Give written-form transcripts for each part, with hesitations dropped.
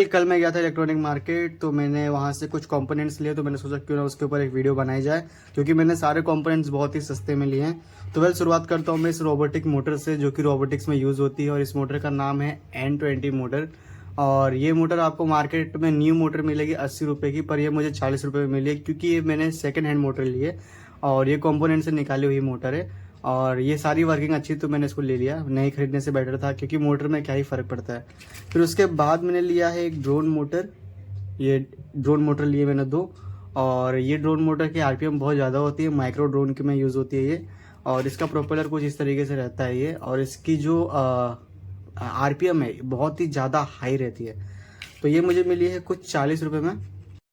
कल मैं गया था इलेक्ट्रॉनिक मार्केट, तो मैंने वहाँ से कुछ कंपोनेंट्स लिए, तो मैंने सोचा क्यों ना उसके ऊपर एक वीडियो बनाई जाए, क्योंकि मैंने सारे कंपोनेंट्स बहुत ही सस्ते में लिए हैं। तो शुरुआत करता हूँ मैं इस रोबोटिक मोटर से, जो कि रोबोटिक्स में यूज़ होती है, और इस मोटर का नाम है N20 मोटर। और ये मोटर आपको मार्केट में न्यू मोटर मिलेगी 80 रुपये की, पर ये मुझे 40 रुपये में मिली है, क्योंकि ये मैंने सेकेंड हैंड मोटर ली है और ये कंपोनेंट से निकाली हुई मोटर है। और ये सारी वर्किंग अच्छी, तो मैंने इसको ले लिया, नहीं खरीदने से बेटर था, क्योंकि मोटर में क्या ही फ़र्क पड़ता है। फिर उसके बाद मैंने लिया है एक ड्रोन मोटर। ये ड्रोन मोटर लिए मैंने दो, और ये ड्रोन मोटर की आरपीएम बहुत ज़्यादा होती है, माइक्रो ड्रोन के में यूज़ होती है ये। और इसका प्रोपेलर कुछ इस तरीके से रहता है ये, और इसकी जो आरपीएम है बहुत ही ज़्यादा हाई रहती है। तो ये मुझे मिली है कुछ 40 रुपये में।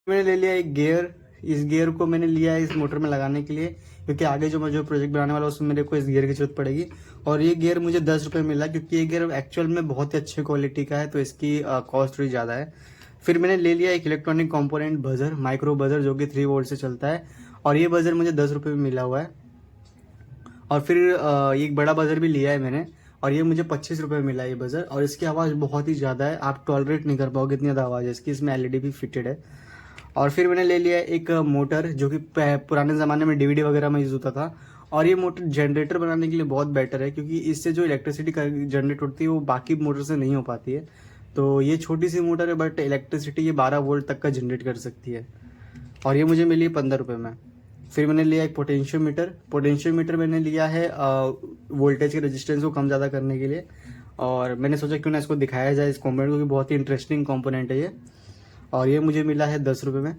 मैंने ले लिया एक गियर। इस गियर को मैंने लिया है इस मोटर में लगाने के लिए, क्योंकि आगे जो मैं जो प्रोजेक्ट बनाने वाला हूँ उसमें मेरे को इस गियर की जरूरत पड़ेगी। और ये गियर मुझे 10 रुपये मिला, क्योंकि ये गियर एक्चुअल में बहुत ही अच्छे क्वालिटी का है, तो इसकी कॉस्ट थोड़ी ज़्यादा है। फिर मैंने ले लिया एक electronic component buzzer, micro buzzer, जो कि 3 वोल्ट से चलता है, और ये बजर मुझे 10 रुपये में मिला हुआ है। और फिर एक बड़ा बजर भी लिया है मैंने, और ये मुझे 25 रुपये में मिला है ये बजर, और इसकी आवाज़ बहुत ही ज़्यादा है, आप टॉलरेट नहीं कर पाओगे इतनी ज़्यादा आवाज़ है इसकी। इसमें एलईडी भी फिटेड है। और फिर मैंने ले लिया एक मोटर, जो कि पुराने ज़माने में डीवीडी वगैरह में यूज़ होता था। और ये मोटर जनरेटर बनाने के लिए बहुत बेटर है, क्योंकि इससे जो इलेक्ट्रिसिटी जनरेट होती है वो बाकी मोटर से नहीं हो पाती है। तो ये छोटी सी मोटर है, बट इलेक्ट्रिसिटी ये 12 वोल्ट तक का जनरेट कर सकती है, और ये मुझे मिली है 15 रुपये में। फिर मैंने लिया एक पोटेंशियोमीटर। पोटेंशियोमीटर मैंने लिया है वोल्टेज के रेजिस्टेंस को कम ज़्यादा करने के लिए, और मैंने सोचा क्यों ना इसको दिखाया जाए इस कॉम्पोनेंट को, क्योंकि बहुत ही इंटरेस्टिंग कॉम्पोनेंट है ये। और ये मुझे मिला है 10 रुपये में।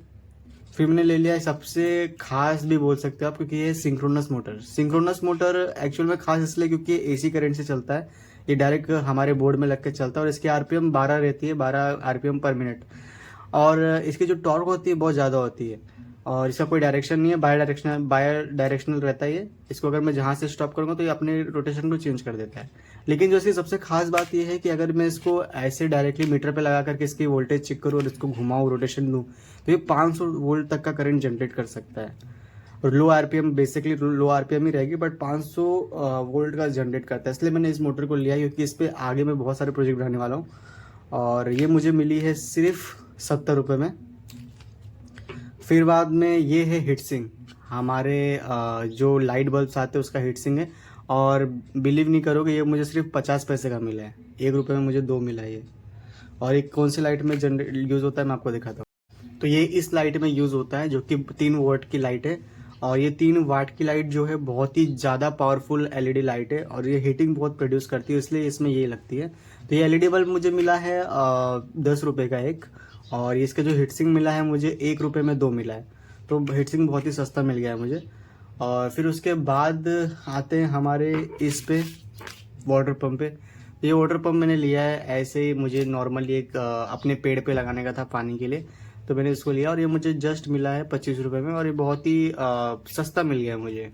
फिर मैंने ले लिया है सबसे खास भी बोल सकते हो आप, क्योंकि ये synchronous motor. Synchronous motor actual में खास इसलिए क्योंकि ये एसी करंट से चलता है, ये डायरेक्ट हमारे बोर्ड में लग के चलता है, और इसकी आरपीएम 12 रहती है, 12 आरपीएम पर मिनट। और इसकी जो टॉर्क होती है बहुत ज़्यादा होती है, और इसका कोई डायरेक्शन नहीं है, बाय डायरेक्शनल रहता है ये। इसको अगर मैं जहाँ से स्टॉप करूँगा तो ये अपने रोटेशन को चेंज कर देता है। लेकिन जो इसकी सबसे खास बात ये है कि अगर मैं इसको ऐसे डायरेक्टली मीटर पे लगा करके इसकी वोल्टेज चेक करूँ और इसको घुमाऊँ, रोटेशन दूँ, तो ये 500 वोल्ट तक का करंट जनरेट कर सकता है। और लो आरपीएम, बेसिकली लो आरपीएम ही रहेगी, बट 500 वोल्ट का जनरेट करता है। इसलिए मैंने इस मोटर को लिया, क्योंकि इस पर आगे मैं बहुत सारे प्रोजेक्ट बनाने वाला हूँ। और ये मुझे मिली है सिर्फ 70 रुपये में। फिर बाद में ये है हीटसिंग, हमारे जो लाइट बल्ब्स आते हैं उसका हीटसिंग है, और बिलीव नहीं करोगे ये मुझे सिर्फ 50 पैसे का मिला है, 1 रुपये में मुझे 2 मिला है ये। और एक कौन सी लाइट में जनरेट यूज़ होता है मैं आपको दिखाता हूँ। तो ये इस लाइट में यूज़ होता है, जो कि 3 वाट की लाइट है। और ये 3 वाट की लाइट जो है बहुत ही ज़्यादा पावरफुल एलईडी लाइट है, और ये हीटिंग बहुत प्रोड्यूस करती है, इसलिए इसमें ये लगती है। तो ये एलईडी बल्ब मुझे मिला है 10 रुपये का एक, और इसका जो हीटसिंग मिला है मुझे 1 रुपये में 2 मिला है। तो हीटसिंग बहुत ही सस्ता मिल गया है मुझे। और फिर उसके बाद आते हैं हमारे इस पे, वाटर पंप पे। तो ये वाटर पंप मैंने लिया है ऐसे ही, मुझे नॉर्मली एक अपने पेड़ पे लगाने का था पानी के लिए, तो मैंने इसको लिया, और ये मुझे जस्ट मिला है 25 रुपये में, और ये बहुत ही सस्ता मिल गया मुझे।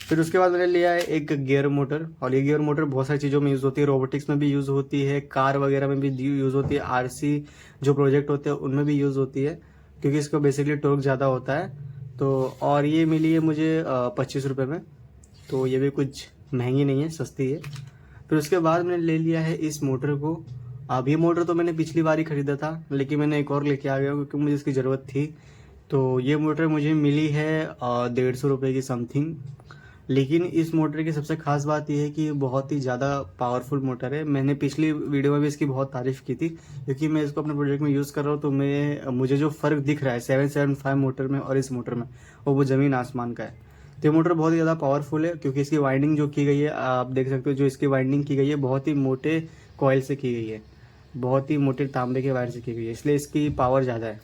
फिर उसके बाद मैंने लिया है एक गियर मोटर, और ये गियर मोटर बहुत सारी चीज़ों में यूज़ होती है, रोबोटिक्स में भी यूज़ होती है, कार वगैरह में भी यूज़ होती है, आरसी जो प्रोजेक्ट होते हैं उनमें भी यूज़ होती है, क्योंकि इसको बेसिकली टॉर्क ज़्यादा होता है। तो और ये मिली है मुझे 25 रुपये में, तो ये भी कुछ महंगी नहीं है, सस्ती है। फिर उसके बाद मैंने ले लिया है इस मोटर को। अब ये मोटर तो मैंने पिछली बार ही खरीदा था, लेकिन मैंने एक और लेके आ गया क्योंकि मुझे इसकी ज़रूरत थी। तो ये मोटर मुझे मिली है 150 रुपये की समथिंग। लेकिन इस मोटर की सबसे खास बात यह है कि ये बहुत ही ज़्यादा पावरफुल मोटर है। मैंने पिछली वीडियो में भी इसकी बहुत तारीफ़ की थी, क्योंकि मैं इसको अपने प्रोजेक्ट में यूज़ कर रहा हूँ, तो मुझे जो फ़र्क दिख रहा है 775 मोटर में और इस मोटर में, वो ज़मीन आसमान का है। तो ये मोटर बहुत ही ज़्यादा पावरफुल है, क्योंकि इसकी वाइंडिंग जो की गई है आप देख सकते हो, जो इसकी वाइंडिंग की गई है बहुत ही मोटे कॉइल से की गई है, बहुत ही मोटे तांबे के वायर से की गई है, इसलिए इसकी पावर ज़्यादा है।